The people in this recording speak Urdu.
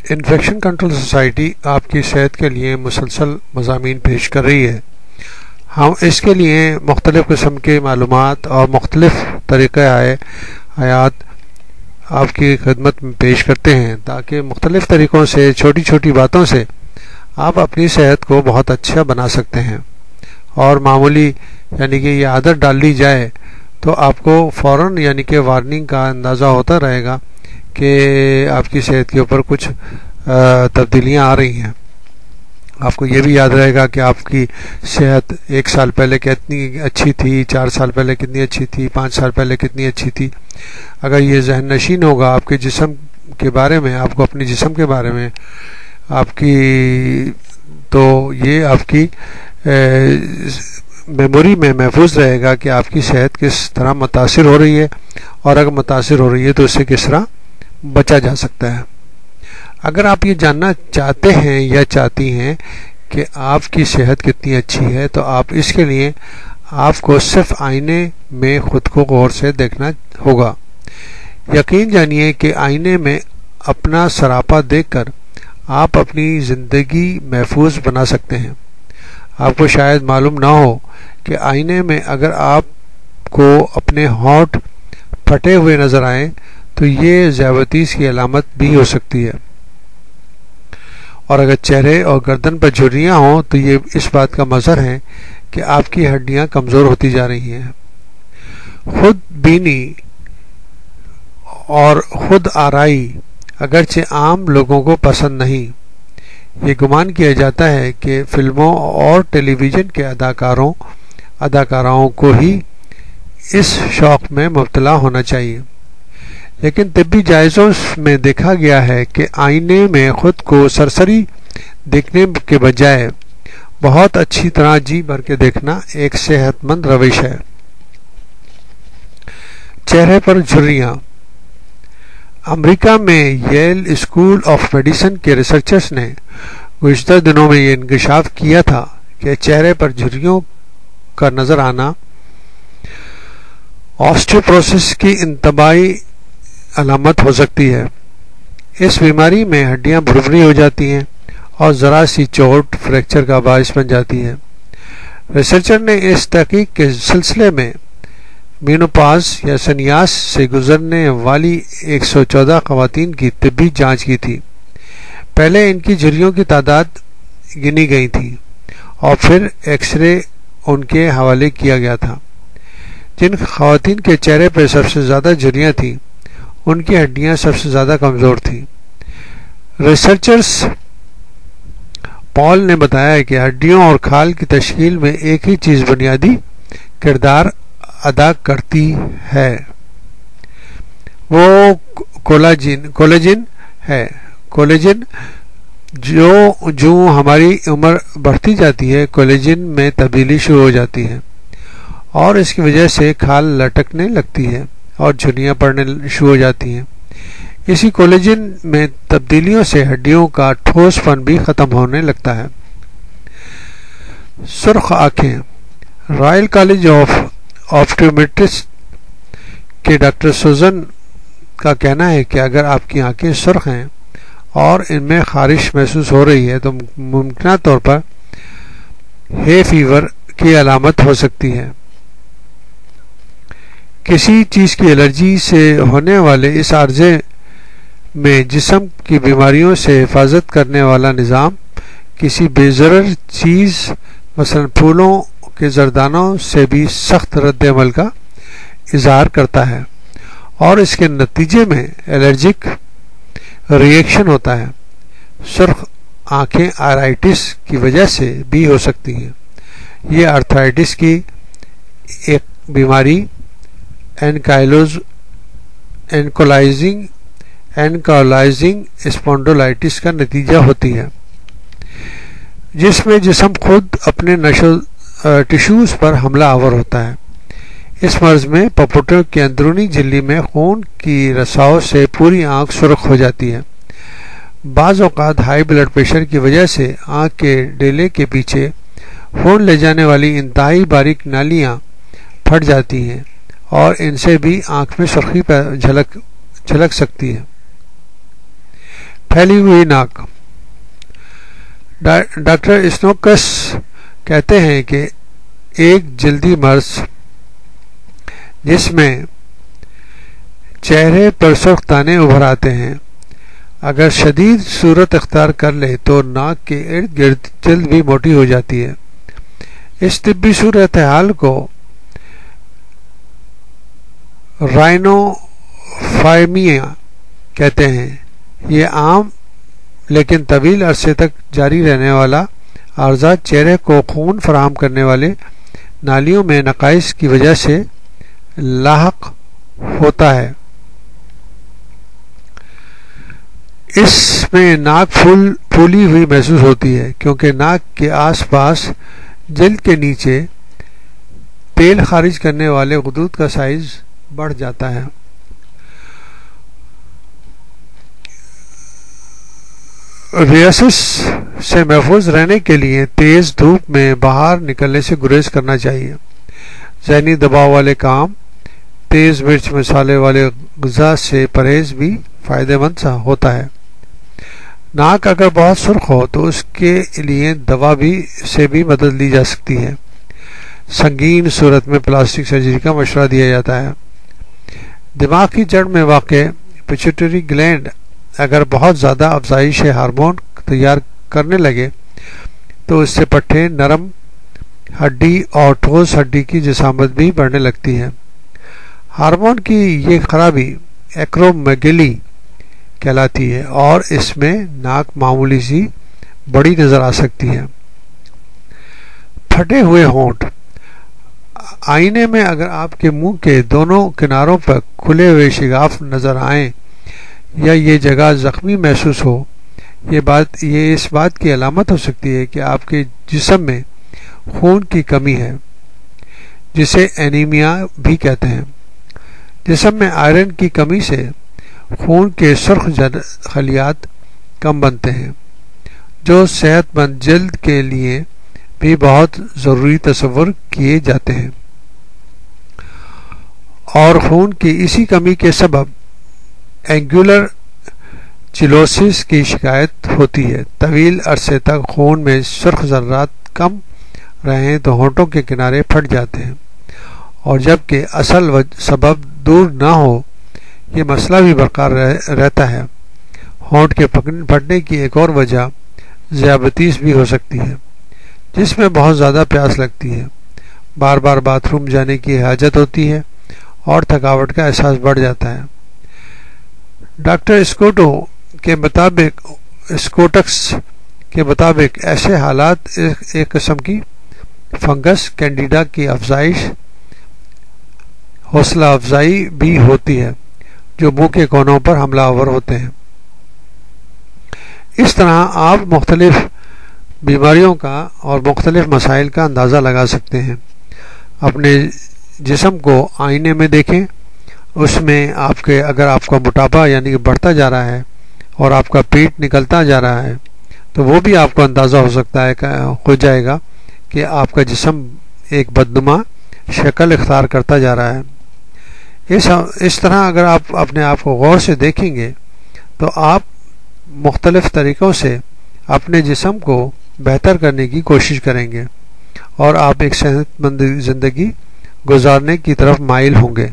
انفیکشن کنٹرول سوسائٹی آپ کی صحت کے لیے مسلسل مضامین پیش کر رہی ہے۔ ہم اس کے لیے مختلف قسم کے معلومات اور مختلف طریقہ حیات آپ کی خدمت میں پیش کرتے ہیں تاکہ مختلف طریقوں سے چھوٹی چھوٹی باتوں سے آپ اپنی صحت کو بہت اچھا بنا سکتے ہیں، اور معمولی یعنی کہ یہ عادت ڈال لی جائے تو آپ کو فوراً یعنی کہ وارننگ کا اندازہ ہوتا رہے گا کہ آپ کی صحت کے اوپر کچھ تبدیلیاں آ رہی ہیں۔ آپ کو یہ بھی یاد رہے گا کہ آپ کی صحت 1 سال پہلے کتنی اچھی تھی، 4 سال پہلے کتنی اچھی تھی، 5 سال پہلے کتنی اچھی تھی۔ اگر یہ ذہن نشین ہوگا آپ کے جسم کے بارے میں، آپ کو اپنے جسم کے بارے میں آپ کی، تو یہ آپ کی میموری میں محفوظ رہے گا کہ آپ کی صحت کس طرح متاثر ہو رہی ہے، اور اگر متاثر ہو رہی ہے تو اس سے کس طرح بچا جا سکتا ہے۔ اگر آپ یہ جاننا چاہتے ہیں یا چاہتی ہیں کہ آپ کی صحت کتنی اچھی ہے تو آپ اس کے لیے آپ کو صرف آئینے میں خود کو غور سے دیکھنا ہوگا۔ یقین جانیے کہ آئینے میں اپنا سراپا دیکھ کر آپ اپنی زندگی محفوظ بنا سکتے ہیں۔ آپ کو شاید معلوم نہ ہو کہ آئینے میں اگر آپ کو اپنے ہونٹ پھٹے ہوئے نظر آئیں تو یہ ذیابیطس کی علامت بھی ہو سکتی ہے، اور اگر چہرے اور گردن پر جھریاں ہوں تو یہ اس بات کا مظہر ہے کہ آپ کی ہڈیاں کمزور ہوتی جا رہی ہیں۔ خود بینی اور خود آرائی اگرچہ عام لوگوں کو پسند نہیں۔ یہ گمان کیا جاتا ہے کہ فلموں اور ٹیلی ویژن کے اداکاراؤں کو ہی اس شوق میں مبتلا ہونا چاہیے، لیکن طبی جائزوں میں دیکھا گیا ہے کہ آئینے میں خود کو سرسری دیکھنے کے بجائے بہت اچھی طرح جی بھر کے دیکھنا ایک صحت مند روش ہے۔ چہرے پر جھریاں۔ امریکہ میں ییل اسکول آف میڈیسن کے ریسرچرز نے گزشتہ دنوں میں یہ انکشاف کیا تھا کہ چہرے پر جھریوں کا نظر آنا آسٹیوپروسس کی انتباہی علامت ہو سکتی ہے۔ اس بیماری میں ہڈیاں بھربھری ہو جاتی ہیں اور ذرا سی چوٹ فریکچر کا باعث بن جاتی ہے۔ ریسرچر نے اس تحقیق کے سلسلے میں مینوپاز یا سنیاس سے گزرنے والی 114 خواتین کی طبی جانچ کی تھی۔ پہلے ان کی جھریوں کی تعداد گنی گئی تھی اور پھر ایکس رے ان کے حوالے کیا گیا تھا۔ جن خواتین کے چہرے پر سب سے زیادہ جھریاں تھیں ان کی ہڈیاں سب سے زیادہ کمزور تھیں۔ ریسرچرز پال نے بتایا کہ ہڈیوں اور کھال کی تشکیل میں ایک ہی چیز بنیادی کردار ادا کرتی ہے، وہ کولیجن ہے۔ کولیجن جو ہماری عمر بڑھتی جاتی ہے کولیجن میں تبدیلی شروع ہو جاتی ہے، اور اس کی وجہ سے کھال لٹکنے لگتی ہے اور جھریاں پڑنے شروع ہو جاتی ہیں۔ اسی کولیجن میں تبدیلیوں سے ہڈیوں کا ٹھوس پن بھی ختم ہونے لگتا ہے۔ سرخ آنکھیں۔ رائل کالج آف آپٹومیٹرسٹ کے ڈاکٹر سوزن کا کہنا ہے کہ اگر آپ کی آنکھیں سرخ ہیں اور ان میں خارش محسوس ہو رہی ہے تو ممکنہ طور پر ہے فیور کی علامت ہو سکتی ہے۔ کسی چیز کی الرجی سے ہونے والے اس عارضے میں جسم کی بیماریوں سے حفاظت کرنے والا نظام کسی بے ضرر چیز مثلا پھولوں کے زردانوں سے بھی سخت رد عمل کا اظہار کرتا ہے، اور اس کے نتیجے میں الرجک ریئیکشن ہوتا ہے۔ سرخ آنکھیں آرتھرائٹس کی وجہ سے بھی ہو سکتی ہیں۔ یہ آرتھرائٹس کی ایک بیماری اینکائلوزنگ اسپونڈولائٹس کا نتیجہ ہوتی ہے، جس میں جسم خود اپنے ٹشوز پر حملہ آور ہوتا ہے۔ اس مرض میں پپوٹوں کی اندرونی جھلی میں خون کی رساؤ سے پوری آنکھ سرخ ہو جاتی ہے۔ بعض اوقات ہائی بلڈ پریشر کی وجہ سے آنکھ کے ڈیلے کے پیچھے خون لے جانے والی انتہائی باریک نالیاں پھٹ جاتی ہیں اور ان سے بھی آنکھ میں سرخی جھلک سکتی ہے۔ پھیلی ہوئی ناک۔ ڈاکٹر اسنوکس کہتے ہیں کہ ایک جلدی مرض جس میں چہرے پر سرخ دانے ابھر آتے ہیں اگر شدید صورت اختیار کر لے تو ناک کے ارد گرد جلد بھی موٹی ہو جاتی ہے۔ اس طبی صورتحال کو رائنوفائمیا کہتے ہیں۔ یہ عام لیکن طویل عرصے تک جاری رہنے والا عارضہ چہرے کو خون فراہم کرنے والے نالیوں میں نقائص کی وجہ سے لاحق ہوتا ہے۔ اس میں ناک پھولی ہوئی محسوس ہوتی ہے کیونکہ ناک کے آس پاس جلد کے نیچے تیل خارج کرنے والے غدود کا سائز بڑھ جاتا ہے۔ ریاسس سے محفوظ رہنے کے لیے تیز دھوپ میں باہر نکلنے سے گریز کرنا چاہیے۔ ذہنی دباؤ والے کام، تیز مرچ مسالے والے غذا سے پرہیز بھی فائدہ مند ہوتا ہے۔ ناک اگر بہت سرخ ہو تو اس کے لیے دوا سے بھی مدد لی جا سکتی ہے۔ سنگین صورت میں پلاسٹک سرجری کا مشورہ دیا جاتا ہے۔ دماغ کی جڑ میں واقع پیچوٹری گلینڈ اگر بہت زیادہ افزائش ہارمون تیار کرنے لگے تو اس سے پٹھے، نرم ہڈی اور ٹھوس ہڈی کی جسامت بھی بڑھنے لگتی ہے۔ ہارمون کی یہ خرابی ایکرومیگلی کہلاتی ہے اور اس میں ناک معمولی سی بڑی نظر آ سکتی ہے۔ پھٹے ہوئے ہونٹ، آئینے میں اگر آپ کے منہ کے دونوں کناروں پر کھلے ہوئے شگاف نظر آئیں یا یہ جگہ زخمی محسوس ہو، یہ اس بات کی علامت ہو سکتی ہے کہ آپ کے جسم میں خون کی کمی ہے، جسے اینیمیا بھی کہتے ہیں۔ جسم میں آئرن کی کمی سے خون کے سرخ خلیات کم بنتے ہیں، جو صحت مند جلد کے لیے بھی بہت ضروری تصور کیے جاتے ہیں، اور خون کی اسی کمی کے سبب اینگولر چلوسس کی شکایت ہوتی ہے۔ طویل عرصے تک خون میں سرخ ذرات کم رہیں تو ہونٹوں کے کنارے پھٹ جاتے ہیں، اور جبکہ اصل سبب دور نہ ہو یہ مسئلہ بھی برقرار رہتا ہے۔ ہونٹ کے پھٹنے کی ایک اور وجہ ذیابیطس بھی ہو سکتی ہے، جس میں بہت زیادہ پیاس لگتی ہے، بار بار باتھ روم جانے کی حاجت ہوتی ہے اور تھکاوٹ کا احساس بڑھ جاتا ہے۔ ڈاکٹر اسکوٹکس کے مطابق ایسے حالات ایک قسم کی فنگس کینڈیڈا کی حوصلہ افزائی بھی ہوتی ہے جو منہ کے کونوں پر حملہ آور ہوتے ہیں۔ اس طرح آپ مختلف بیماریوں کا اور مختلف مسائل کا اندازہ لگا سکتے ہیں۔ اپنے جسم کو آئینے میں دیکھیں، اس میں اگر آپ کا موٹاپا یعنی کہ بڑھتا جا رہا ہے اور آپ کا پیٹ نکلتا جا رہا ہے تو وہ بھی آپ کو اندازہ ہو جائے گا کہ آپ کا جسم ایک بدنما شکل اختیار کرتا جا رہا ہے۔ اس طرح اگر آپ اپنے آپ کو غور سے دیکھیں گے تو آپ مختلف طریقوں سے اپنے جسم کو بہتر کرنے کی کوشش کریں گے اور آپ ایک صحت مند زندگی گزارنے کی طرف مائل ہوں گے۔